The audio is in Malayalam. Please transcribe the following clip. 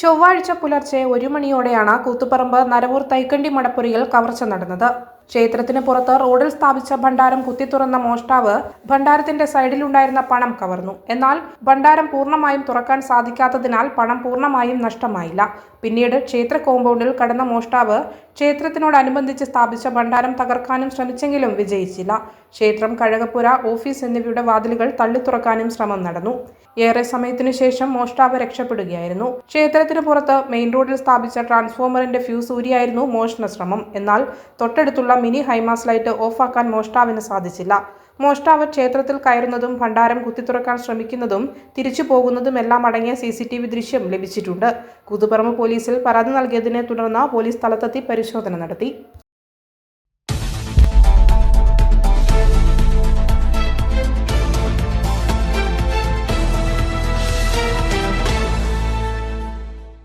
ചൊവ്വാഴ്ച പുലർച്ചെ 1 മണിയോടെയാണ് കൂത്തുപറമ്പ് നരവൂർ തൈക്കണ്ടി മടപ്പുരയിൽ കവർച്ച നടന്നത്. ക്ഷേത്രത്തിന് പുറത്ത് റോഡിൽ സ്ഥാപിച്ച ഭണ്ഡാരം കുത്തിത്തുറന്ന മോഷ്ടാവ് ഭണ്ഡാരത്തിന്റെ സൈഡിലുണ്ടായിരുന്ന പണം കവർന്നു. എന്നാൽ ഭണ്ഡാരം പൂർണ്ണമായും തുറക്കാൻ സാധിക്കാത്തതിനാൽ പണം പൂർണ്ണമായും നഷ്ടമായില്ല. പിന്നീട് ക്ഷേത്ര കോമ്പൗണ്ടിൽ കടന്ന മോഷ്ടാവ് ക്ഷേത്രത്തിനോടനുബന്ധിച്ച് സ്ഥാപിച്ച ഭണ്ഡാരം തകർക്കാനും ശ്രമിച്ചെങ്കിലും വിജയിച്ചില്ല. ക്ഷേത്രം, കഴകപ്പുര, ഓഫീസ് എന്നിവയുടെ വാതിലുകൾ തള്ളിത്തുറക്കാനും ശ്രമം നടന്നു. ഏറെ സമയത്തിനു ശേഷം മോഷ്ടാവ് രക്ഷപ്പെടുകയായിരുന്നു. ക്ഷേത്രത്തിന് പുറത്ത് മെയിൻ റോഡിൽ സ്ഥാപിച്ച ട്രാൻസ്ഫോമറിന്റെ ഫ്യൂസ് ഊരിയായിരുന്നു മോഷണ ശ്രമം. എന്നാൽ തൊട്ടടുത്തുള്ള മിനി ഹൈമാസ് ലൈറ്റ് ഓഫാക്കാൻ മോഷ്ടാവിന് സാധിച്ചില്ല. മോഷ്ടാവ് ക്ഷേത്രത്തിൽ കയറുന്നതും ഭണ്ഡാരം കുത്തിത്തുറക്കാൻ ശ്രമിക്കുന്നതും തിരിച്ചു പോകുന്നതുമെല്ലാം അടങ്ങിയ CCTV ദൃശ്യം ലഭിച്ചിട്ടുണ്ട്. കൂത്തുപറമ്പ് പോലീസിൽ പരാതി നൽകിയതിനെ തുടർന്ന് പോലീസ് സ്ഥലത്തെത്തി പരിശോധന നടത്തി.